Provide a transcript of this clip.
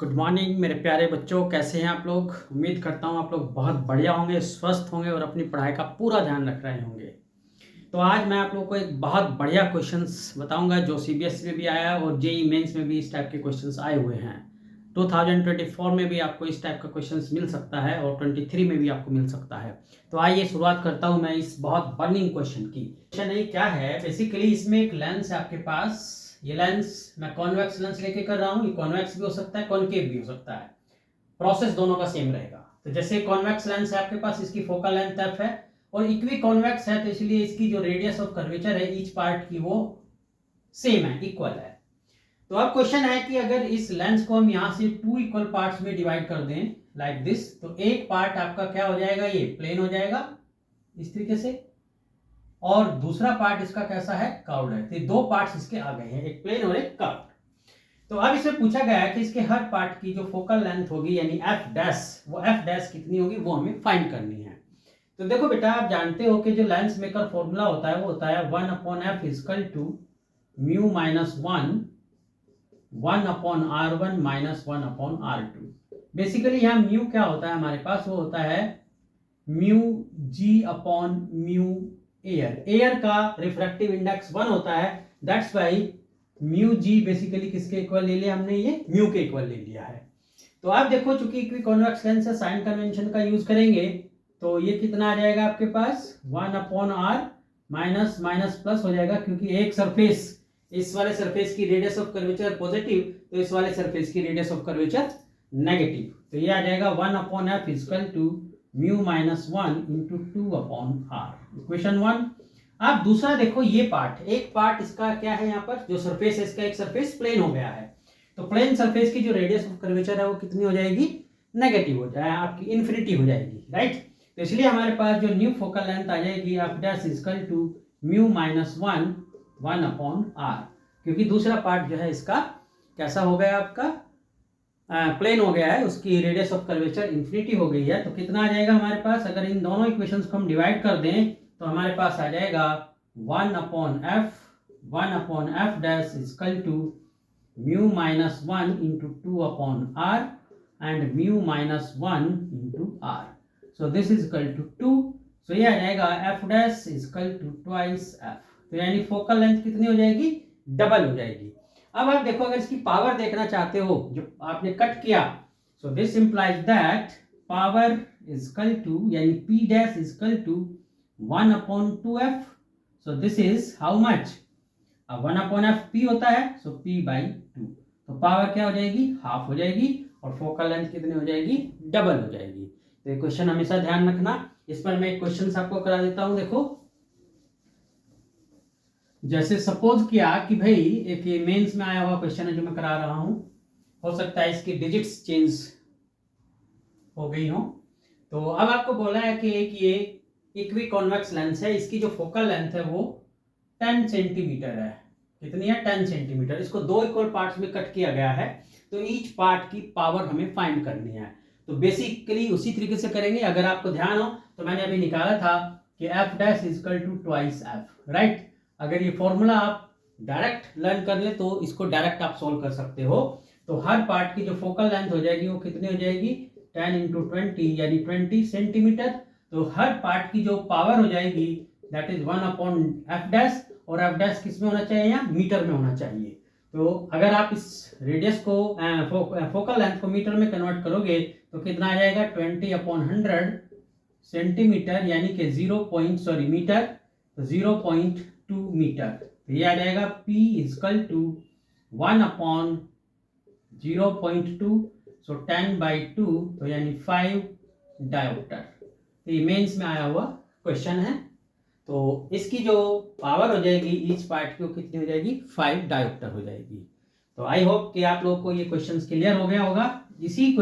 Good morning मेरे प्यारे बच्चों, कैसे हैं आप लोग। उम्मीद करता हूं आप लोग बहुत बढ़िया होंगे, स्वस्थ होंगे और अपनी पढ़ाई का पूरा ध्यान रख रहे होंगे। तो आज मैं आप लोगों को एक बहुत बढ़िया क्वेश्चंस बताऊंगा जो सीबीएसई में भी आया है और जेईई मेंस में भी इस टाइप के क्वेश्चंस आए हुए हैं। 2024 में भी आपको इस टाइप का क्वेश्चंस मिल सकता है और 23 में भी आपको मिल सकता है। तो आइए शुरुआत करता हूं मैं इस बहुत बर्निंग क्वेश्चन की। क्वेश्चन नहीं क्या है, बेसिकली इसमें एक लेंस है आपके पास। ये लेंस मैं कॉन्वेक्स लेंस लेके कर रहा हूँ। ये कॉन्वेक्स भी हो सकता है, कॉनकेव भी हो सकता है। प्रोसेस दोनों का सेम रहेगा। तो जैसे कॉन्वेक्स लेंस है आपके पास, इसकी फोकल लेंथ एफ है और इक्वी कॉन्वेक्स है, तो इसलिए इसकी जो रेडियस ऑफ कर्वेचर है ईच पार्ट की वो सेम है, इक्वल है। तो अब क्वेश्चन है कि अगर इस लेंस को हम यहां से टू इक्वल पार्ट्स में डिवाइड कर दें लाइक दिस, तो एक पार्ट आपका क्या हो जाएगा, ये प्लेन हो जाएगा इस तरीके से, और दूसरा पार्ट इसका कैसा है, कर्व्ड है। तो दो पार्ट्स इसके आ गए हैं, एक प्लेन और एक कर्व्ड। तो अब इसमें पूछा गया है कि इसके हर पार्ट की जो फोकल लेंथ होगी यानी एफ डैश, वो एफ डैश कितनी होगी वो हमें फाइंड करनी है। तो देखो बेटा, आप जानते हो कि जो लेंस मेकर फॉर्मूला होता है वो होता है 1/f equal to mu minus 1/r1 minus 1/r2। Basically यहाँ म्यू क्या होता है हमारे पास, वो होता है mu g upon mu air. Air का रिफ्रैक्टिव इंडेक्स 1 होता है, that's why mu g basically किसके इक्वल ले लिया हमने, ये म्यू के इक्वल ले लिया है। तो आप देखो, चूंकि इक्वी कॉन्वेक्स लेंस है, साइन कन्वेंशन का यूज करेंगे, तो ये कितना आ जाएगा आपके पास 1/r माइनस माइनस प्लस हो जाएगा, क्योंकि एक सरफेस, इस वाले सरफेस की रेडियस ऑफ कर्वेचर पॉजिटिव, तो इस वाले सरफेस की रेडियस ऑफ कर्वेचर नेगेटिव। तो ये आ जाएगा 1/f equal to mu minus 1 into 2/r, equation 1। अब दूसरा देखो, ये पार्ट, एक पार्ट इसका क्या है, यहाँ पर जो सरफेस है इसका, एक सरफेस प्लेन हो गया है। तो प्लेन सरफेस की जो रेडियस ऑफ कर्वेचर है वो कितनी हो जाएगी, नेगेटिव हो जाए, आपकी इन्फिनिटी हो जाएगी, राइट। तो इसलिए हमारे पास जो न्यू फोकल लेंथ आ जाएगी F dash equal to mu minus 1/r, क्योंकि दूसरा पार्ट जो है इसका कैसा हो गया, आपका प्लेन हो गया है, उसकी रेडियस ऑफ कर्वेचर इन्फिनिटी हो गई है। तो कितना आ जाएगा हमारे पास, अगर इन दोनों इक्वेशंस को हम डिवाइड कर दें तो हमारे पास आ जाएगा 1/f dash equal to mu minus 1 into 2/r and mu minus 1 into r। So this is equal to 2। So ये आ जाएगा f dash equal to twice f। तो यानी फोकल लेंथ कितनी हो जाएगी, डबल हो जाएगी। अब आप देखो, अगर इसकी पावर देखना चाहते हो जो आपने कट किया, so this implies that power is equal to, यानी p dash is equal to 1/2f। So this is how much, 1/f p होता है, सो p/2। तो पावर क्या हो जाएगी, हाफ हो जाएगी, और फोकल लेंथ कितनी हो जाएगी, डबल हो जाएगी। तो ये क्वेश्चन हमेशा ध्यान रखना। इस पर मैं एक क्वेश्चन आपको करा देता हूं। देखो, जैसे सपोज किया कि भाई एक ये मेंस में आया हुआ क्वेश्चन है जो मैं करा रहा हूं, हो सकता है इसकी डिजिट्स चेंज हो गई हो। तो अब आपको बोला है कि एक ये इक्वी कॉन्वेक्स लेंस है, इसकी जो फोकल लेंथ है वो 10 सेंटीमीटर है। कितनी है, 10 सेंटीमीटर। इसको दो इक्वल पार्ट्स में कट किया गया है, तो ईच पार्ट की पावर हमें फाइंड करनी है। तो बेसिकली उसी तरीके से करेंगे। अगर आपको ध्यान हो तो मैंने अभी निकाला था कि F dash equal to twice F, right. अगर ये फॉर्मूला आप डायरेक्ट लर्न कर ले तो इसको डायरेक्ट आप सोल्व कर सकते हो। तो हर पार्ट की जो फोकल लेंथ हो जाएगी वो कितनी हो जाएगी, 10 इंटू 20 यानी 20 सेंटीमीटर। तो हर पार्ट की जो पावर हो जाएगी दैट इज 1/f डैश, और एफ डैश किस में होना चाहिए, यहाँ मीटर में होना चाहिए। तो अगर आप इस रेडियस को फोकल लेंथ को मीटर में कन्वर्ट करोगे तो कितना आ जाएगा, 20/100 सेंटीमीटर, यानी कि मीटर, तो 0.2 मीटर। तो ये आ जाएगा P इक्वल टू 1/0.2, सो 10/2, तो यानी 5 डायोप्टर। तो ये मेंस में आया हुआ क्वेश्चन है। तो इसकी जो पावर हो जाएगी ईच पार्ट की, कितनी हो जाएगी, 5 डायोप्टर हो जाएगी। तो आई होप कि आप लोगों को ये क्वेश्चंस क्लियर हो गया होगा। इसी